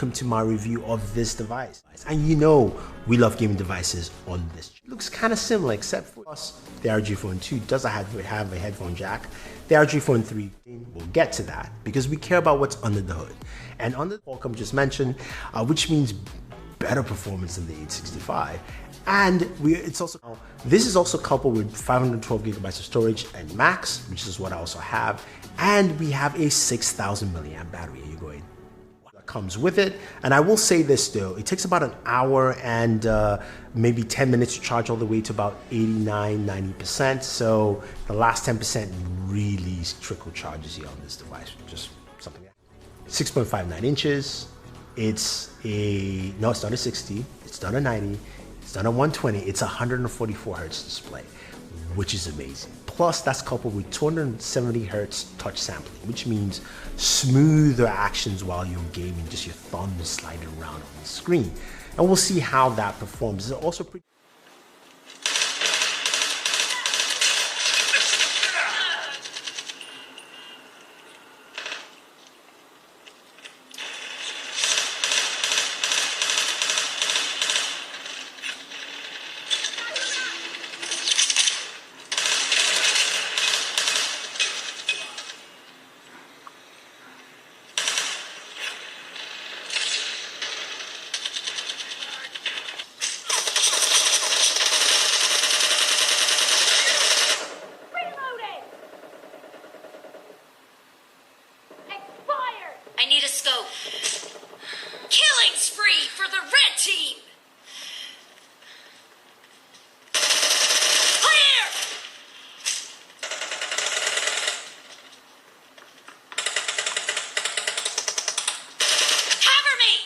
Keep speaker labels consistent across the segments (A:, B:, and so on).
A: welcome to my review of this device. And you know we love gaming devices on this. It looks kind of similar except for us. The ROG Phone 2 does have a headphone jack. The ROG Phone 3, we'll get to that because we care about what's under the hood. And under the Qualcomm just mentioned, which means better performance than the 865. And this is also coupled with 512 gigabytes of storage and max, which is what I also have. And we have a 6,000 milliamp battery. You're going, that comes with it. And I will say this though, it takes about an hour and maybe 10 minutes to charge all the way to about 89–90%. So the last 10% really trickle charges you on this device. Just something like that. 6.59 inches. It's not a 60. It's not a 90. It's not a 120, it's a 144 hertz display, which is amazing. Plus, that's coupled with 270 hertz touch sampling, which means smoother actions while you're gaming, just your thumb sliding around on the screen. And we'll see how that performs. It's also pretty.
B: I need a scope. Killing spree for the red team! Clear! Cover me!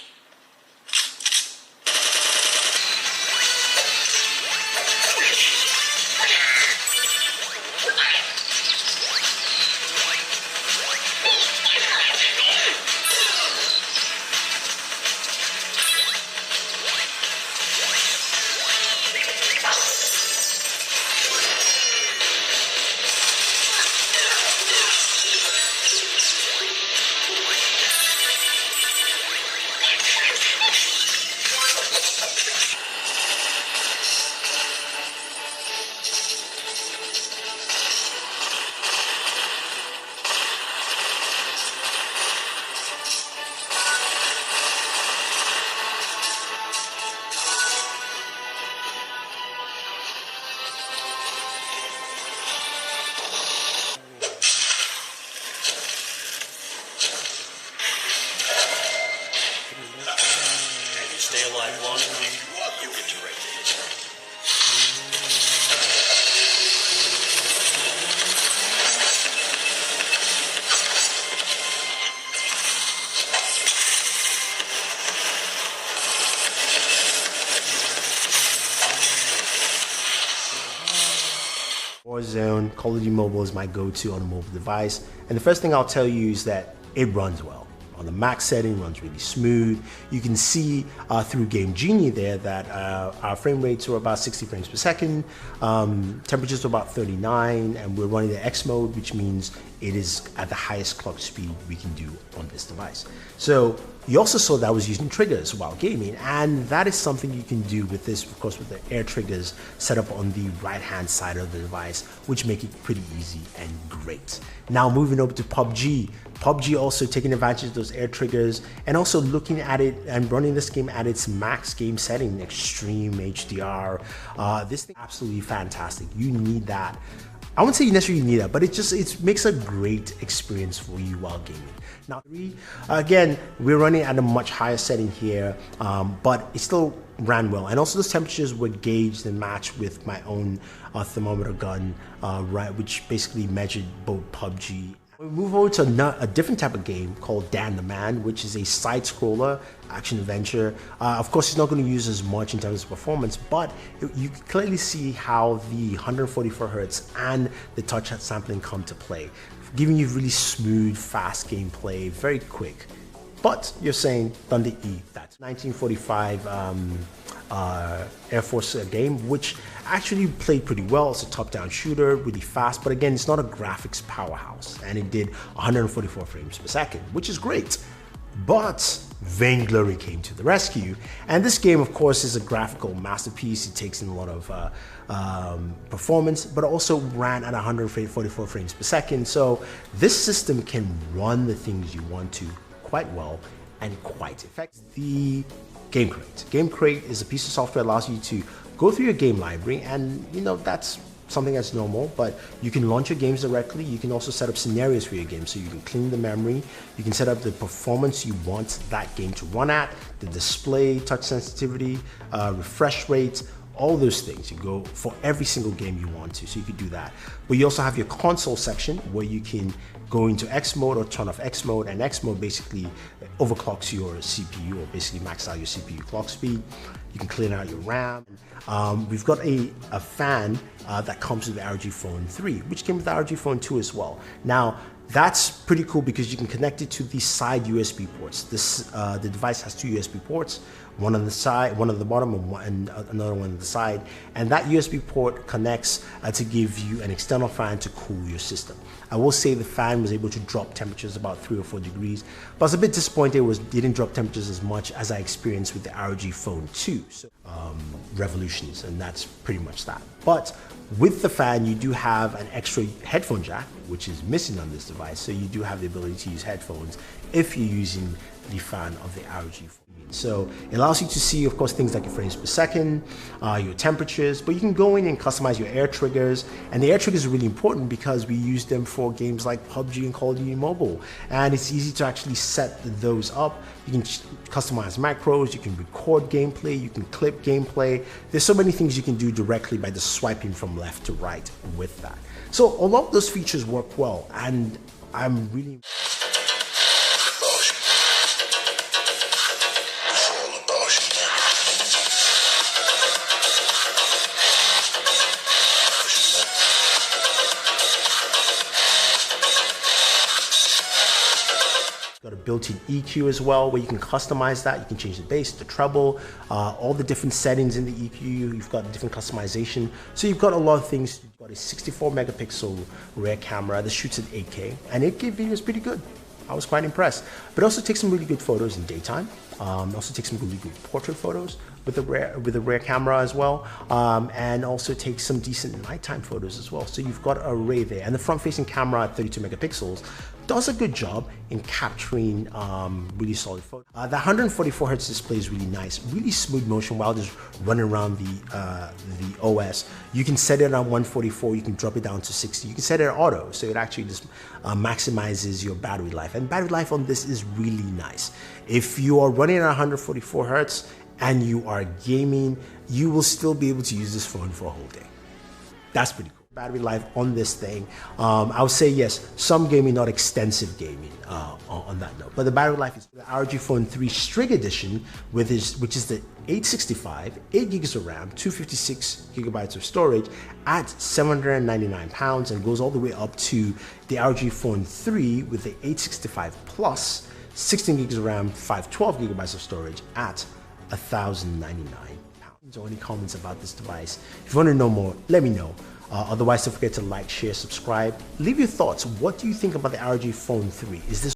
C: Stay alive long enough, you get to right to history.
A: Warzone, Call of Duty Mobile is my go-to on a mobile device. And the first thing I'll tell you is that it runs well. On the max setting, runs really smooth. You can see through Game Genie there that our frame rates are about 60 frames per second, temperatures are about 39, and we're running the X mode, which means it is at the highest clock speed we can do on this device. So you also saw that I was using triggers while gaming, and that is something you can do with this, of course, with the air triggers set up on the right-hand side of the device, which make it pretty easy and great. Now moving over to PUBG. PUBG also taking advantage of those air triggers and also looking at it and running this game at its max game setting, extreme HDR. This thing is absolutely fantastic. You need that. I wouldn't say you necessarily need that, but it makes a great experience for you while gaming. Now, again, we're running at a much higher setting here, but it still ran well. And also those temperatures were gauged and matched with my own thermometer gun, which basically measured both PUBG. We move over to a different type of game called Dan the Man, which is a side-scroller action adventure. Of course, it's not going to use as much in terms of performance, but you can clearly see how the 144 hertz and the touch sampling come to play, giving you really smooth, fast gameplay, very quick. But you're saying Thunder E, that's 1945 Air Force game, which actually played pretty well. It's a top-down shooter, really fast, but again, it's not a graphics powerhouse, and it did 144 frames per second, which is great. But vainglory came to the rescue. And this game, of course, is a graphical masterpiece. It takes in a lot of performance, but also ran at 144 frames per second. So this system can run the things you want to quite well and quite effectively. The Game Crate. Game Crate is a piece of software that allows you to go through your game library, and that's something that's normal, but you can launch your games directly. You can also set up scenarios for your game, so you can clean the memory, you can set up the performance you want that game to run at, the display, touch sensitivity, refresh rate, all those things. You go for every single game you want to, so you could do that. But you also have your console section where you can go into X mode or turn off X mode, and X mode basically overclocks your CPU, or basically max out your CPU clock speed. You can clean out your RAM. We've got a fan that comes with the ROG Phone 3, which came with the ROG Phone 2 as well. Now, that's pretty cool because you can connect it to the side USB ports. The device has 2 USB ports, one on the side, one on the bottom, and another one on the side. And that USB port connects to give you an external fan to cool your system. I will say the fan was able to drop temperatures about 3 or 4 degrees, but I was a bit disappointed it didn't drop temperatures as much as I experienced with the ROG Phone 2. So, revolutions, and that's pretty much that. But with the fan, you do have an extra headphone jack, which is missing on this device. So you do have the ability to use headphones if you're using the fan of the ROG Phone. So it allows you to see, of course, things like your frames per second, your temperatures, but you can go in and customize your air triggers. And the air triggers are really important because we use them for games like PUBG and Call of Duty Mobile. And it's easy to actually set those up. You can customize macros, you can record gameplay, you can clip gameplay. There's so many things you can do directly by just swiping from left to right with that. So a lot of those features work well, and I'm really... Got a built-in EQ as well, where you can customize that. You can change the bass, the treble, all the different settings in the EQ. You've got different customization. So you've got a lot of things. You've got a 64 megapixel rear camera that shoots at 8K, and 8K video is pretty good. I was quite impressed. But also takes some really good photos in daytime. Also takes some really good portrait photos with the rear camera as well, and also takes some decent nighttime photos as well. So you've got an array there, and the front-facing camera at 32 megapixels does a good job in capturing really solid photos. The 144 Hz display is really nice, really smooth motion while just running around the OS. You can set it on 144, you can drop it down to 60, you can set it auto, so it actually just maximizes your battery life. And battery life on this is really nice. If you are running at 144 Hz and you are gaming, you will still be able to use this phone for a whole day. That's pretty cool. Battery life on this thing, I would say yes, some gaming, not extensive gaming on that note. But the battery life is the ROG Phone 3 Strig Edition, which is the 865, 8 gigs of RAM, 256 gigabytes of storage at £799, and goes all the way up to the ROG Phone 3 with the 865 Plus, 16 gigs of RAM, 512 gigabytes of storage at £1,099. So any comments about this device? If you want to know more, let me know. Otherwise, don't forget to like, share, subscribe. Leave your thoughts. What do you think about the ROG Phone 3? Is this